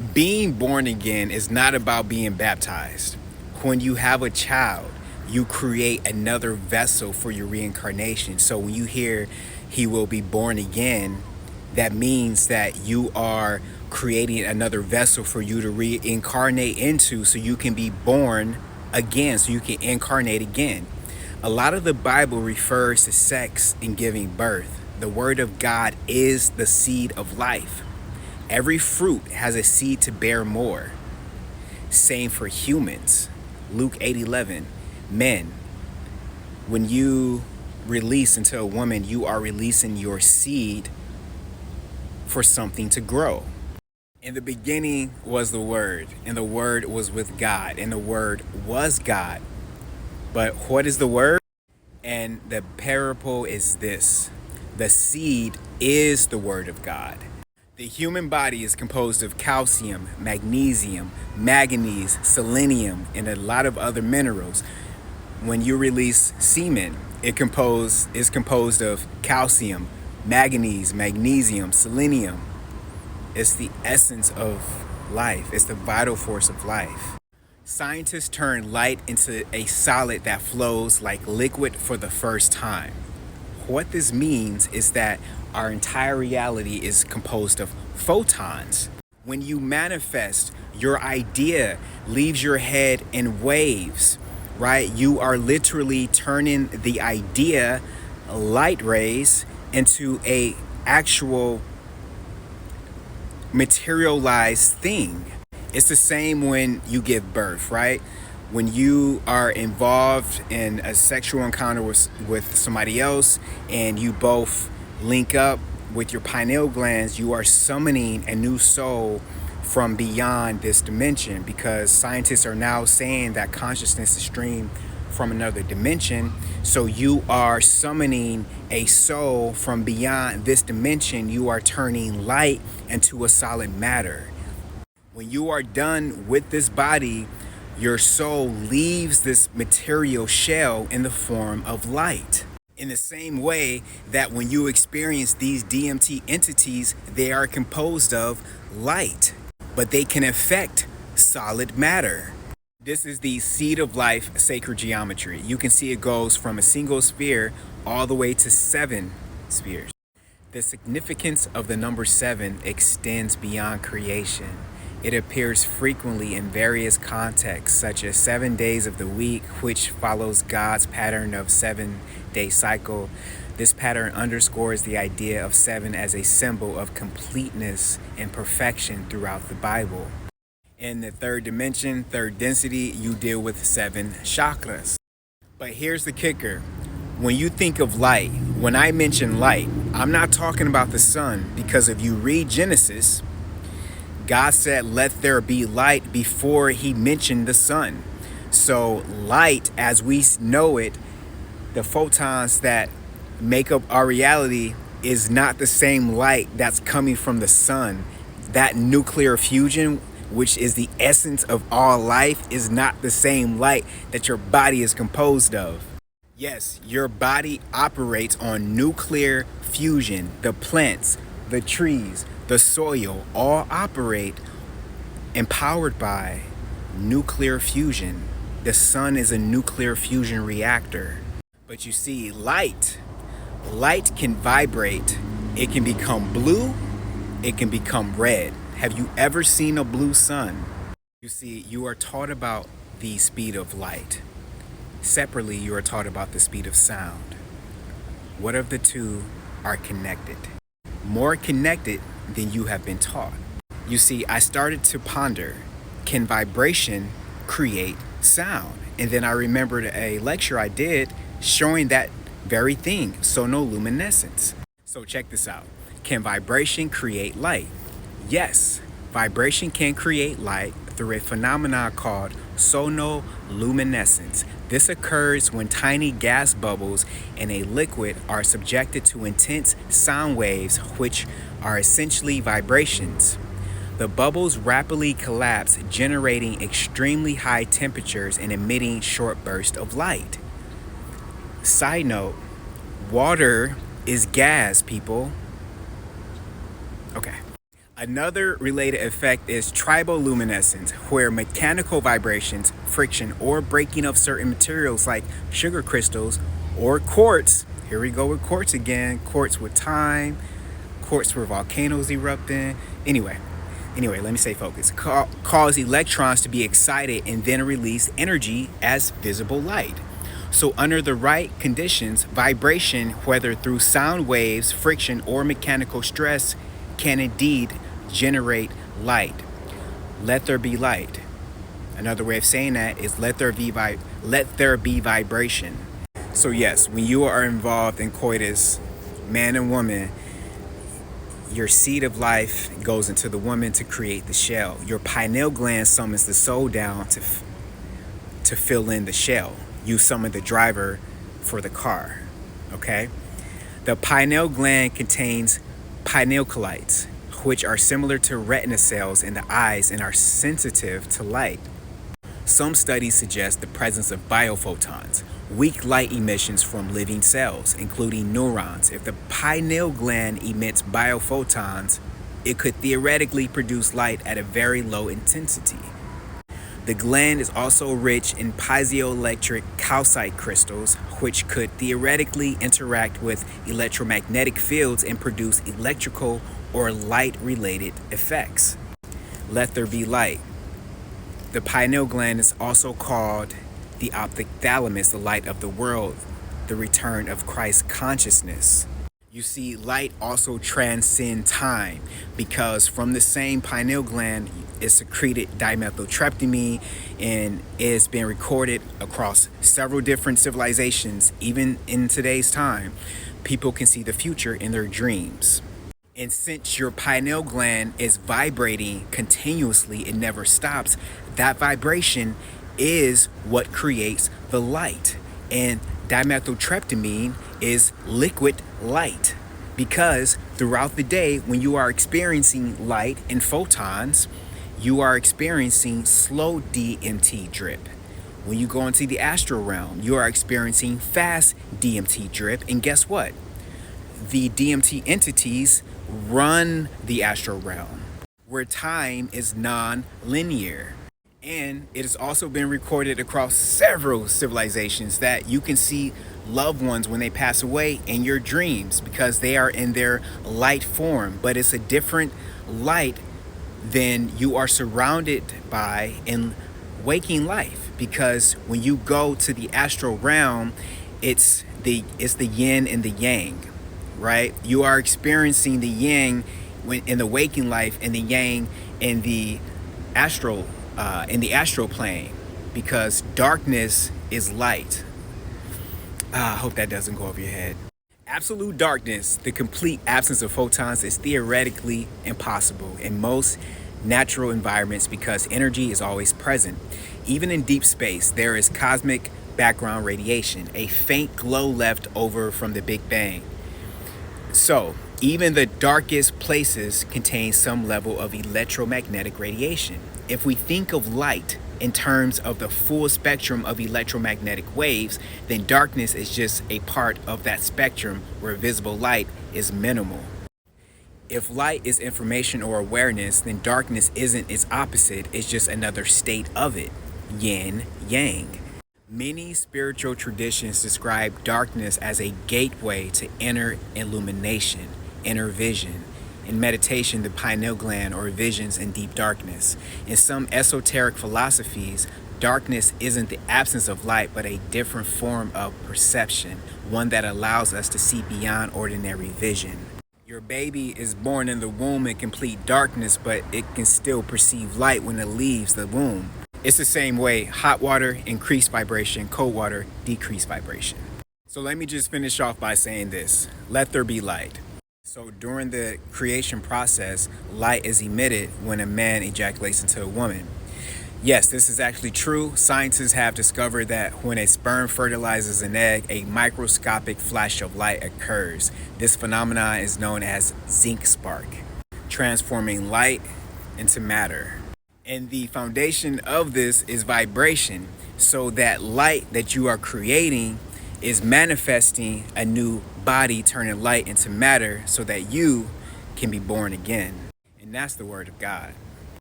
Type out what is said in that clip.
Being born again is not about being baptized. When you have a child, you create another vessel for your reincarnation. So when you hear he will be born again, that means that you are creating another vessel for you to reincarnate into so you can be born again, so you can incarnate again. A lot of the Bible refers to sex and giving birth. The Word of God is the seed of life. Every fruit has a seed to bear more. Same for humans. Luke 8:11. Men, when you release into a woman, you are releasing your seed for something to grow. In the beginning was the Word, and the Word was with God, and the Word was God. But what is the Word? And the parable is this: the seed is the Word of God. The human body is composed of calcium, magnesium, manganese, selenium, and a lot of other minerals. When you release semen, is composed of calcium, manganese, magnesium, selenium. It's the essence of life. It's the vital force of life. Scientists turn light into a solid that flows like liquid for the first time. What this means is that our entire reality is composed of photons. When you manifest, your idea leaves your head in waves, right? You are literally turning the idea, light rays, into a actual materialized thing. It's the same when you give birth, right? When you are involved in a sexual encounter with somebody else and you both link up with your pineal glands, you are summoning a new soul from beyond this dimension, because scientists are now saying that consciousness is streamed from another dimension. So you are summoning a soul from beyond this dimension. You are turning light into a solid matter. When you are done with this body, your soul leaves this material shell in the form of light. In the same way that when you experience these DMT entities, they are composed of light, but they can affect solid matter. This is the seed of life sacred geometry. You can see it goes from a single sphere all the way to 7 spheres. The significance of the number 7 extends beyond creation. It appears frequently in various contexts, such as 7 days of the week, which follows God's pattern of 7-day cycle. This pattern underscores the idea of 7 as a symbol of completeness and perfection throughout the Bible. In the third dimension, third density, you deal with 7 chakras. But here's the kicker. When you think of light, when I mention light, I'm not talking about the sun, because if you read Genesis, God said, let there be light before he mentioned the sun. So light, as we know it, the photons that make up our reality, is not the same light that's coming from the sun. That nuclear fusion, which is the essence of all life, is not the same light that your body is composed of. Yes, your body operates on nuclear fusion. The plants, the trees, the soil all operate empowered by nuclear fusion. The sun is a nuclear fusion reactor. But you see, light can vibrate. It can become blue. It can become red. Have you ever seen a blue sun? You see, you are taught about the speed of light. Separately, you are taught about the speed of sound. What of the two are connected? More connected than you have been taught. You see, I started to ponder, can vibration create sound? And then I remembered a lecture I did showing that very thing, sonoluminescence. So check this out. Can vibration create light? Yes, vibration can create light through a phenomenon called sonoluminescence. This occurs when tiny gas bubbles in a liquid are subjected to intense sound waves, which are essentially vibrations. The bubbles rapidly collapse, generating extremely high temperatures and emitting short bursts of light. Side note, water is gas, people. Okay. Another related effect is triboluminescence, where mechanical vibrations, friction, or breaking of certain materials like sugar crystals or quartz. Here we go with quartz again. Quartz with time, quartz where volcanoes erupting. Anyway, let me stay focused. Cause electrons to be excited and then release energy as visible light. So under the right conditions, vibration, whether through sound waves, friction, or mechanical stress, can indeed generate light. Let there be light. Another way of saying that is let there be vibration. So yes, when you are involved in coitus, man and woman, your seed of life goes into the woman to create the shell. Your pineal gland summons the soul down to fill in the shell. You summon the driver for the car. Okay? The pineal gland contains pineal collates, which are similar to retina cells in the eyes and are sensitive to light. Some studies suggest the presence of biophotons, weak light emissions from living cells, including neurons. If the pineal gland emits biophotons, it could theoretically produce light at a very low intensity. The gland is also rich in piezoelectric calcite crystals, which could theoretically interact with electromagnetic fields and produce electrical or light-related effects. Let there be light. The pineal gland is also called the optic thalamus, the light of the world, the return of Christ consciousness. You see, light also transcends time because from the same pineal gland is secreted dimethyltryptamine, and it's been recorded across several different civilizations. Even in today's time, people can see the future in their dreams. And since your pineal gland is vibrating continuously, it never stops, that vibration is what creates the light. And dimethyltryptamine is liquid light because throughout the day, when you are experiencing light and photons, you are experiencing slow DMT drip. When you go into the astral realm, you are experiencing fast DMT drip. And guess what? The DMT entities run the astral realm, where time is non-linear. And it has also been recorded across several civilizations that you can see loved ones when they pass away in your dreams because they are in their light form, but it's a different light than you are surrounded by in waking life, because when you go to the astral realm, it's the yin and the yang, right? You are experiencing the yang in the waking life and the yang in the astral plane, because darkness is light. I hope that doesn't go over your head. Absolute darkness, the complete absence of photons, is theoretically impossible in most natural environments because energy is always present. Even in deep space, there is cosmic background radiation, a faint glow left over from the Big Bang. So, even the darkest places contain some level of electromagnetic radiation. If we think of light in terms of the full spectrum of electromagnetic waves, then darkness is just a part of that spectrum where visible light is minimal. If light is information or awareness, then darkness isn't its opposite, it's just another state of it. Yin, yang. Many spiritual traditions describe darkness as a gateway to inner illumination, inner vision. In meditation, the pineal gland, or visions in deep darkness. In some esoteric philosophies, darkness isn't the absence of light, but a different form of perception, one that allows us to see beyond ordinary vision. Your baby is born in the womb in complete darkness, but it can still perceive light when it leaves the womb. It's the same way. Hot water, increased vibration; cold water, decreased vibration. So let me just finish off by saying this. Let there be light. So during the creation process, light is emitted when a man ejaculates into a woman. Yes, this is actually true. Scientists have discovered that when a sperm fertilizes an egg, a microscopic flash of light occurs. This phenomenon is known as zinc spark, transforming light into matter. And the foundation of this is vibration. So that light that you are creating is manifesting a new body, turning light into matter so that you can be born again. And And that's the word of God.